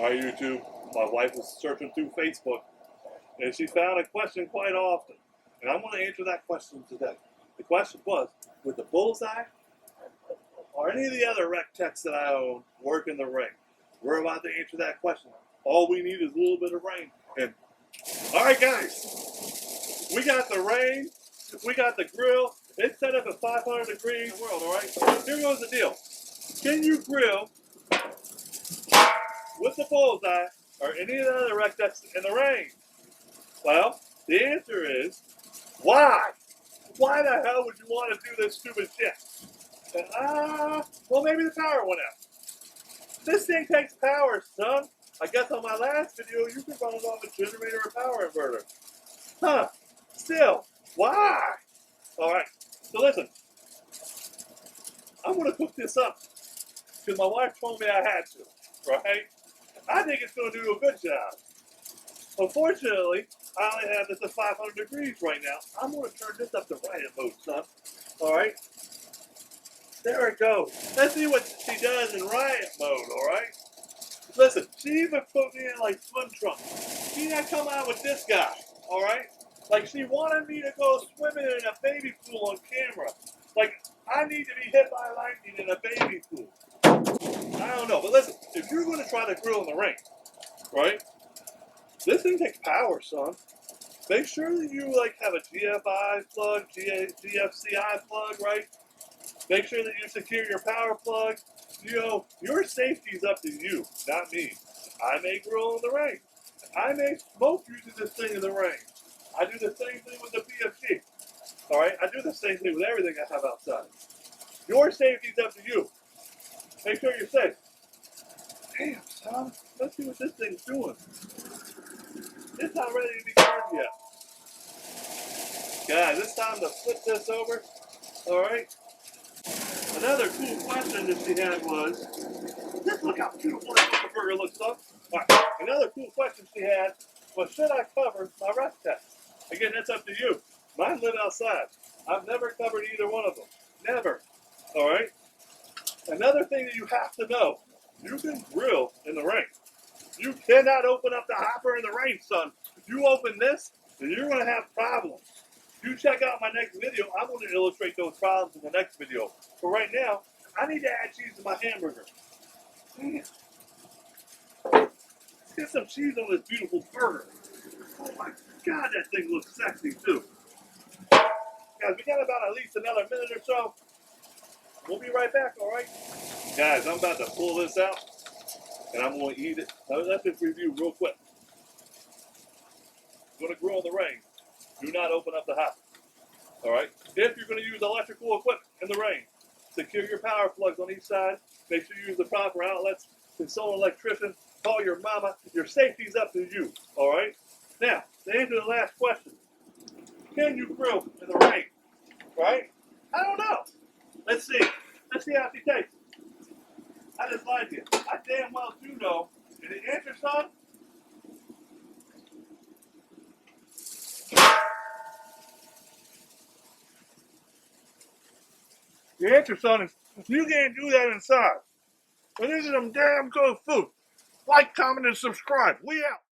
All right, YouTube. My wife was searching through Facebook, and she found a question quite often. And I'm going to answer that question today. The question was, would the Bullseye or any of the other rec techs that I own work in the ring? We're about to answer that question. All we need is a little bit of rain. And all right, guys, we got the rain, we got the grill. It's set up at 500 degrees world, all right? Here goes the deal. Can you grill with the Bullseye or any of the other rec techs in the rain? Well, the answer is, why? Why the hell would you want to do this stupid shit? And, well, maybe the power went out. This thing takes power, son. I guess on my last video, you could run it off a generator or power inverter. Huh. Still, why? All right. So listen, I'm going to cook this up because my wife told me I had to, right? I think it's going to do a good job. Unfortunately, I only have this at 500 degrees right now. I'm going to turn this up to riot mode, son. All right? There it goes. Let's see what she does in riot mode, all right? Listen, she even put me in like swim trunks. She not come out with this guy, all right? Like she wanted me to go swimming in a baby pool on camera. Like I need to be hit by lightning in a baby pool. I don't know, but listen, if you're going to try to grill in the rain, right? This thing takes power, son. Make sure that you like have a GFI plug, GFCI plug, right? Make sure that you secure your power plug. You know, your safety's up to you, not me. I may grill in the rain. I may smoke using this thing in the rain. I do the same thing with the PFG. All right? I do the same thing with everything I have outside. Your safety's up to you. Make sure you're safe. Damn, son. Let's see what this thing's doing. It's not ready to be turned yet. Guys, it's time to flip this over. All right? Another cool question that she had was, just look how beautiful that burger looks, son. All right. Another cool question she had was, should I cover my rec tech? Again, that's up to you. Mine live outside. I've never covered either one of them. Never. All right? Another thing that you have to know, you can grill in the rain. You cannot open up the hopper in the rain, son. If you open this, then you're going to have problems. You check out my next video, I'm going to illustrate those problems in the next video. But right now, I need to add cheese to my hamburger. Damn. Let's get some cheese on this beautiful burger. Oh my God, that thing looks sexy too. Guys, we got about at least another minute or so. We'll be right back, all right? Guys, I'm about to pull this out, and I'm going to eat it. Now, let's just review real quick. I'm going to grill in the rain. Do not open up the hopper. All right? If you're going to use electrical equipment in the rain, secure your power plugs on each side. Make sure you use the proper outlets. Consult an electrician. Call your mama. Your safety's up to you. All right? Now, to answer the last question. Can you grill in the rain? Right? I don't know. Let's see. Let's see how she tastes. I just lied to you. I damn well do know. And the answer, son? The answer, son, is you can't do that inside. But this is some damn good food. Like, comment, and subscribe. We out.